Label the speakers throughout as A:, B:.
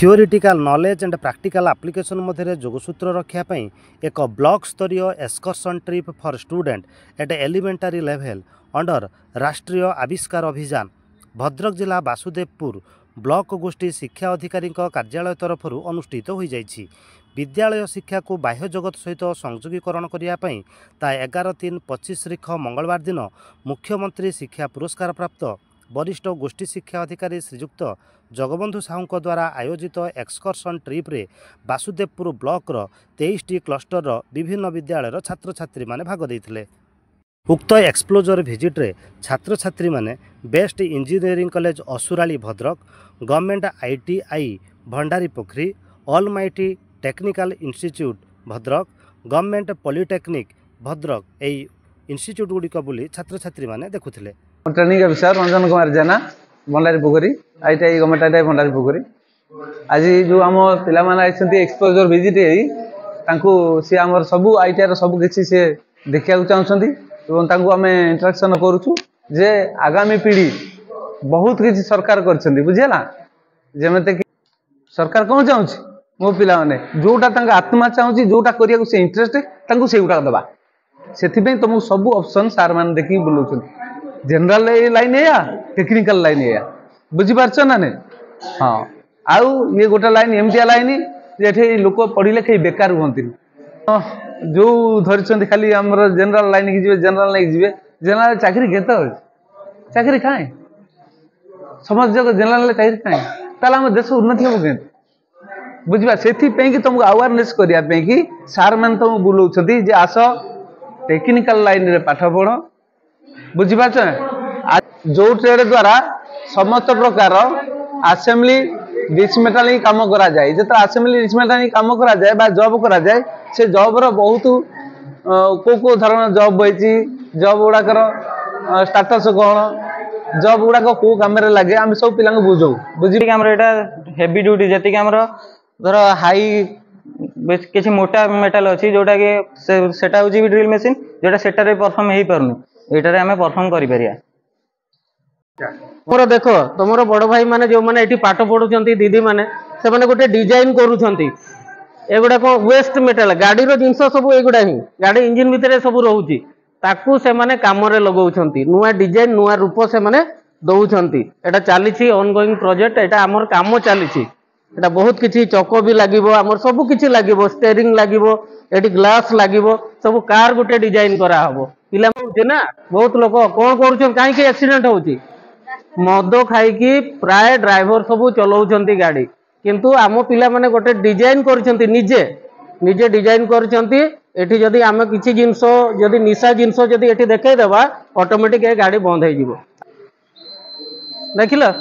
A: Theoretical knowledge and practical application मध्य जोगसूत्र रखापी एक ब्लॉक स्तरीय excursion trip for student at elementary level under Rashtriya Avishkar अभियान भद्रक जिला वासुदेवपुर ब्लॉक गोष्ठी शिक्षा अधिकारी कार्यालय तरफ अनुष्ठित हो जाइछि। विद्यालय शिक्षा को बाह्य जगत सहित संयोगीकरण करने ता 11/3/25 तारीख मंगलवार दिन मुख्यमंत्री शिक्षा पुरस्कार प्राप्त वरिष्ठ गोष्ठी शिक्षा अधिकारी श्रीजुक्त जगबंधु साहू द्वारा आयोजित एक्सकर्सन ट्रिप रे वासुदेवपुर ब्लॉक 23टी क्लस्टर विभिन्न विद्यालय छात्र छात्री माने भाग देइथिले। उक्त एक्सप्लोजर भिजिट रे छात्र छात्री माने best engineering college Asurali Bhadrak, government ITI Bhandari Pokhari, almighty technical institute Bhadrak, government polytechnic Bhadrak एई इंस्टीट्यूट गुड़िक बुली छात्र छात्री माने देखुथिले।
B: Training officer Ranjan Kumar Jena Bhandari Pokhari ITI government ITI Bhandari Pokhari. आज जो आम पिला माने आइसंती एक्सपोजर विजिट सी आमर सबू ITI रो सबू किछि से देखिया चाहछंती एवं तांको आमे इंटरेक्शन करूछु जे आगामी पीढ़ी बहुत किछि सरकार करछंती बुझियला जेमते कि सरकार कोन चाहूछि मो पिला माने जोटा तांका आत्मा चाहूछि जोटा करिया को से इंटरेस्ट तांको सेउटा दबा सेथिबे तुमको सबू ऑप्शन सार मान देखि बुलुछंती जनरल लाइन या टेक्निकल लाइन या बुझी पारछ ना ने। हाँ आउ ये गोटा लाइन एमटिया लाइन जेठे लोक पढ़िले कई बेकार हुंती जो धरिछंती खाली हमर जनरल लाइन की जिवे जनरल लाइन जिवे जनरल चाकरी केते हो चाकरी खाए समाज जग जनरल चाकरी खाए ताला हम देश उन्नति हो के बुझबा सेथि पे कि तुमको अवेयरनेस करिया पे कि सार मान तुम बुलौछंती जे आस टेक्निकल लाइन रे पाठ पढ़ बुझी पाछ जो ट्रेड द्वारा समस्त प्रकार असेंबली डिसमेंटलिंग काम करा जाए जत असेंबली डिसमेंटलिंग काम करा जाए बा जॉब करा जाए से जॉब रो बहुत को धरण जॉब होइची जॉब गुडाकर स्टेटस कोन जॉब गुडाक को काम रे लागे हम सब पिलांग बुझो बुझी हमर एटा हेवी ड्यूटी जति कि हमर धर हाई किछि मोटा मेटल अछि जोटा कि सेटा होची ड्रिल मशीन जोटा सेटा रे परफॉर्म हेई परनु एटारे हमें परफॉर्म करि परिया।
C: मोर देखो तुमर बड़ भाई माने जो माने एठी पाठ पढुचंती दीदी माने से माने गोटे डिजाइन करूचंती एगुडा को वेस्ट मेटल गाड़ी रो जिंस सब एगुडा ही गाड़ी इंजन भितरे सब रहउची ताकू से माने काम रे लगाउछंती नुवा डिजाइन नुवा रूप से माने दउछंती एटा चालीछि ऑनगोइंग प्रोजेक्ट एटा हमर काम चालीछि एटा बहुत किछि चको भी लागिवो हमर सब किछि लागिवो स्टीयरिंग लागिवो एटी ग्लास लागिवो सब कार गोटे डिजाइन करा हबो पिला होचे ना बहुत लोक कोन करूछन काहे के एक्सीडेंट होउची मद खाइकी प्राय ड्राइवर सब चलाउछंती गाड़ी किंतु आम पिला माने गोटे डिजाइन करछंती निजे निजे डिजाइन करछंती एठी जदी आमे किछि जिंसो जदी निशा जिंसो जदी एठी देखाई देबा ऑटोमेटिक ए गाड़ी बंद हो जिवो देखिला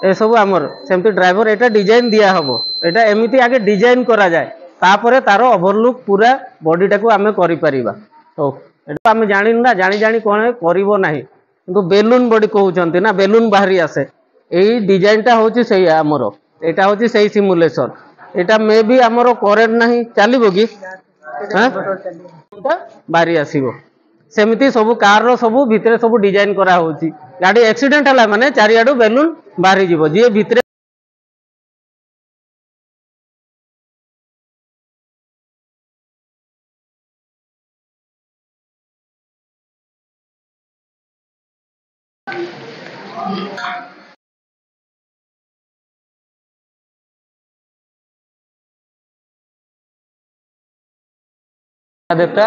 C: ए सब आमर सेमती ड्राइवर एटा डिजाइन दिया हबो एटा एमिति आगे डिजाइन करा जाय तापरे तारो ओवरलुक पूरा बॉडी टाको आमे करि परिबा तो एटा आमे जानि ना जानि जानि कोन करिवो नाही किंतु बेलून बॉडी कहउचंती ना बेलून बाहरी आसे एई डिजाइन टा होची सही हमर एटा होची सही सिमुलेशन एटा मे भी हमर करेंट नाही चलीबो की हां बाहरी आसीबो सेमिति सब कार रो सब भितरे सब डिजाइन करा होची गाड़ी एक्सीडेंट हला माने चारियाडू बेलून बाहरी जीवो जे भितरे
B: Adapta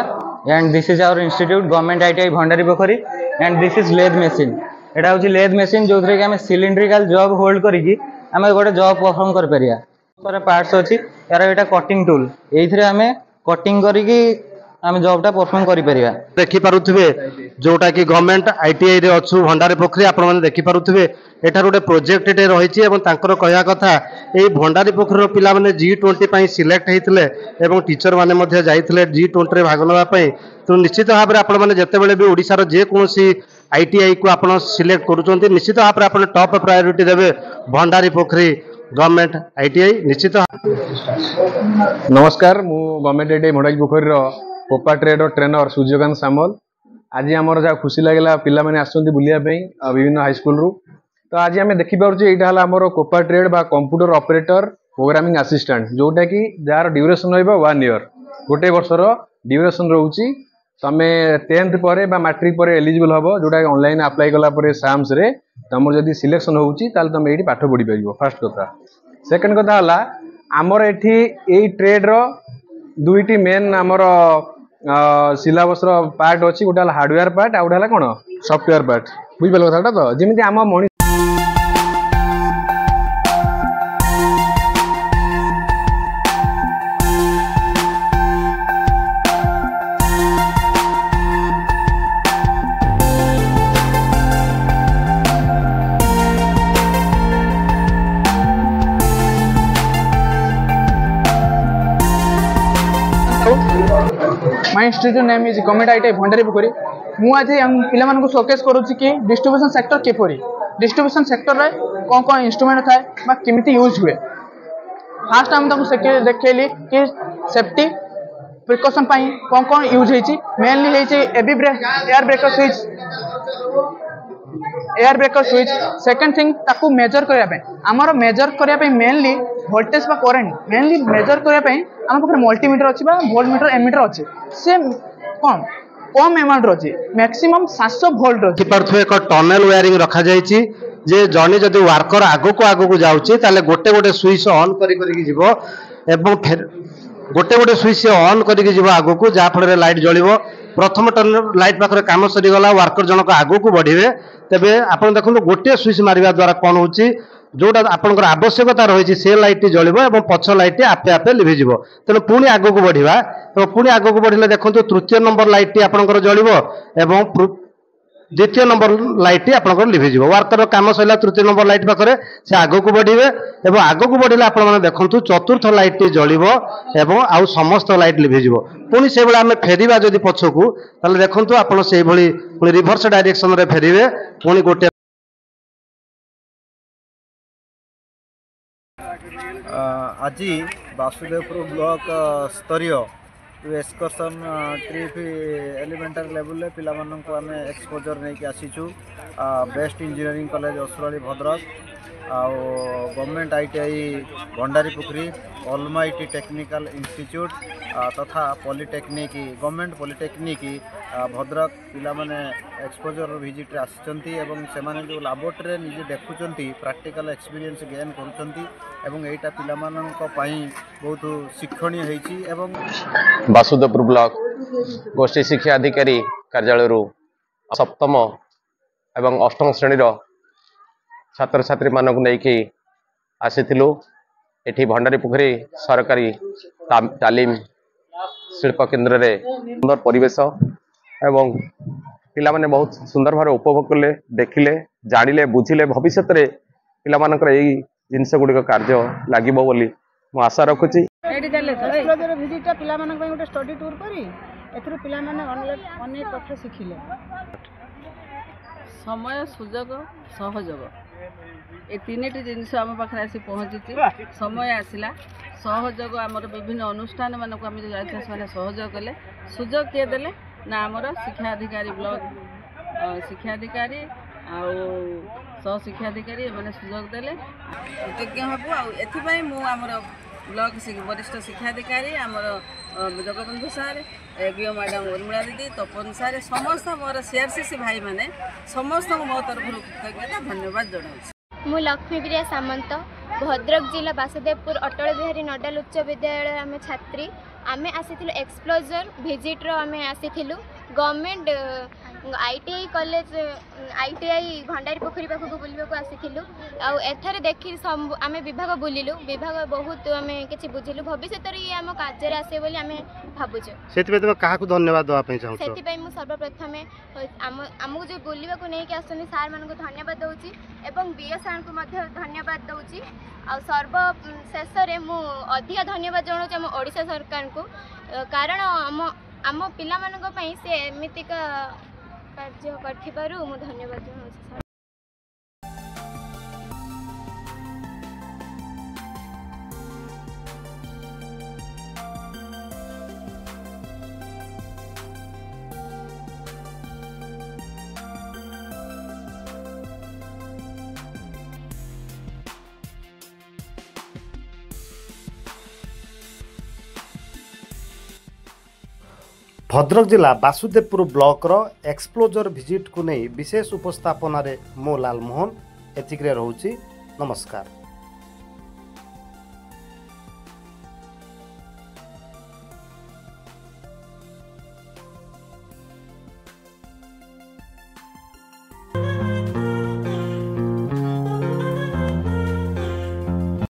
B: and this is our institute government ITI Bhandari Pokhari and this is lathe machine एटा होची lathe machine जो थरे कि हमें सिलिंड्रिकल जॉब होल्ड करिकि हमें गोटे जॉब परफॉर्म कर परिया पर पार्ट्स अछि यार एटा कटिंग टूल एइथरे हमें कटिंग करिकि हमें जॉब परफॉर्म करि परिया।
A: देखि पारुथबे जोटा कि गवर्नमेंट ITI रे अछु भंडारी पोखरी आपण माने देखि पारुथबे एठार गोटे प्रोजेक्ट एटे रहिछि एवं तांकर कहया कथा ए भंडारी पोखरी रो पिला माने G20 पई सिलेक्ट हेतिले एवं टीचर माने मध्ये जाइथिले G20 रे भाग नवा पई तो निश्चित भाबरे आपण माने जते बेले भी ओडिसा रो जे कोनोसी ITI को आपण सिलेक्ट करूचंती निश्चित भाबरे आपण टॉप प्रायोरिटी देबे भंडारी पोखरी गवर्नमेंट ITI निश्चित।
D: नमस्कार मु गवर्नमेंट ITI भंडारी पोखरी रो पोपा ट्रेड ट्रेनर सूर्यकांत सामल आज आमर जहाँ खुशी लगे पिला माने आसुंती बुलिया विभिन्न हाई स्कूल रु तो आज आम देखिपुचे यहाँ आमर कोपा ट्रेड बा कंप्यूटर ऑपरेटर प्रोग्रामिंग असिस्टेंट जोटा कि जार ड्यूरेशन रहा 1 ईयर गोटे वर्षर ड्यूरेशन रोचे तुम 10th पर मैट्रिक पर एलिजिबल हम जोटा ऑनलाइन अप्लाई कला साम्स रे तुम जब सिलेक्शन होती तुम ये पाठ पढ़ी पार फास्ट कथा सेकेंड कथा है आमर ये ट्रेड रो दुईटी मेन आमर सिलेबस पार्ट अच्छी गोटे हार्डवेयर पार्ट आ गोटे कौन सॉफ्टवेयर पार्ट बुझिपाल कथा तो जमी आम मनी
E: my institute name is government ITI Bhandari Pokhari मु आज पिला मानकु शोकेस करूची कि डिस्ट्रीब्यूशन सेक्टर केपरी डिस्ट्रीब्यूशन सेक्टर रे कौन कौन इंस्ट्रूमेंट थाए बा केमिति यूज हुए फास्ट हम तुमको देखैली कि सेफ्टी प्रिकॉशन पाई कौन कौन यूज होईची मेनली होईची AB break air breaker switch second thing ताकू मेजर करया पे हमर मेजर करया पे मेनली वोल्टेज बा करंट मेनली मेजर करया पे हम पाखरे मल्टीमीटर अछि बा वोल्टमीटर एमीटर अछि से कौन कम अमाउंट अछि मैक्सिमम 700 वोल्ट अछि
A: पार्थु एक टनल वायरिंग रखा जायछि जे जने जदि वर्कर आगो को जाउछि ताले गोटे गोटे स्विच ऑन करी जिवो एवं फिर गोटे गोटे स्विच ऑन करी जिवो आगो को जा फळे लाइट जळिवो प्रथम टर्न लाइट पाखरे काम सरी गला वर्कर जनक आगो को बढ़िबे तेबे आपण देखु गोटे स्विच मारिबा द्वारा कोन होछि जोटा आपनकर आवश्यकता रही से लाइट जळिबो एवं पछ लाइट आपे आपे लिभि जिवो तेनो पुणी आगो को बढ़िबा तो पुणी आगो को बढ़िले देखंतु तृतीय नंबर लाइट आपनकर जळिबो एवं द्वितीय नंबर लाइट आपनकर लिभि जिवो वर्कर काम सैला तृतीय नंबर लाइट पाखरे से आगो को बढ़िबे एवं आगो को बढ़िले आपण माने देखंतु चतुर्थ लाइट जळिबो एवं आउ समस्त लाइट लिभि जिवो पुणी से बेला हमें फेरिबा जदि पछकू ताले देखंतु आपण सेही भली पुणी रिवर्स डायरेक्शन रे फेरिबे पुणी गोटे
F: आज वासुदेवपुर ब्लॉक स्तरीय एक्सकर्सन ट्रिप एलिमेंटरी लेवल पिला मानक आम एक्सपोजर नहीं आसीचु best engineering college Asurali Bhadrak आउ government ITI Bhandari Pokhari almighty technical institute तथा पॉलिटेक्निक गवर्नमेंट पॉलिटेक्निक भद्रक पिला माने एक्सपोजर विजिट आसिचंती एवं से माने जो लैबोरेटरी निजे देखुचंती प्रैक्टिकल एक्सपीरियंस गेन करूचंती एवं एटा पिला मानक पई बहुत शिक्षणीय हेची एवं
G: वासुदेवपुर ब्लॉक गोष्ठी शिक्षा अधिकारी कार्यालय सप्तम एवं अष्टम श्रेणी छात्र छात्री मानक नहीं आसीथिलु एठी भंडारी पोखरी सरकारी तालीम शिल्प केन्द्र रे सुंदर परिवेश एवं पिला माने बहुत सुंदर भाव उपभोग कले देखिले जानिले बुझिले भविष्य रे पिला मानकर एई जिनस गुडी कार्य लागिबो बोली मु आशा रखुची
H: एक्सप्लोजर विजिट पिला मानक पई गोटे स्टडी टूर करी एथरो पिला माने अनेक कथा शिखिले
I: समय सुजोग सहयोग ए तीनटी जिनस आम पाखे आसी पहुँची समय आसला सहयोग आमर विभिन्न अनुष्ठान मानक आम जो जाते सहयोग कले सुजोग किए देले ना आमर शिक्षा अधिकारी ब्लॉक शिक्षा अधिकारी सह शिक्षा अधिकारी मैंने सुजोग देले कृतज्ञ हबू आउ आमर ब्लॉक वरिष्ठ शिक्षाधिकारी आमर जगबंधु सार बीओ मैडम उर्मिला दीदी तपन सार समस्त मोर सीआरसीसी भाई मैंने समस्त मो तरफ कृतज्ञता धन्यवाद जनाऊँ।
J: मु लक्ष्मीप्रिया सामंत भद्रक जिला वासुदेवपुर अटल बिहारी नोडाल उच्च विद्यालय आम छात्री आम आसी एक्सप्लोजर विजिट आम आसी government ITI college ITI Bhandari Pokhari पाखक बुलवाक आसीलु आथर देखी आम विभाग बुलिलु विभाग बहुत आम कि बुझिलु भविष्य ये आम कार्य आसे बोली आम भावुचु
A: से धन्यवाद देवाई
J: से सर्वप्रथम आमको जो बुलवाक नहीं आसुनी सार मान धन्यवाद दूची एवं बीए सार को धन्यवाद दूची सर्व शेष में अधिका धन्यवाद जनाऊँ आम ओडिशा सरकार को कारण आम पिला मानक पई से एमितिका कार्य करथिबारु मु धन्यवाद जनाऊँ।
A: भद्रक जिला बासुदेवपुर ब्लॉक एक्सप्लोजर विजिट को नहीं विशेष उपस्थापन मो लालमोहन एतिक रोची। नमस्कार।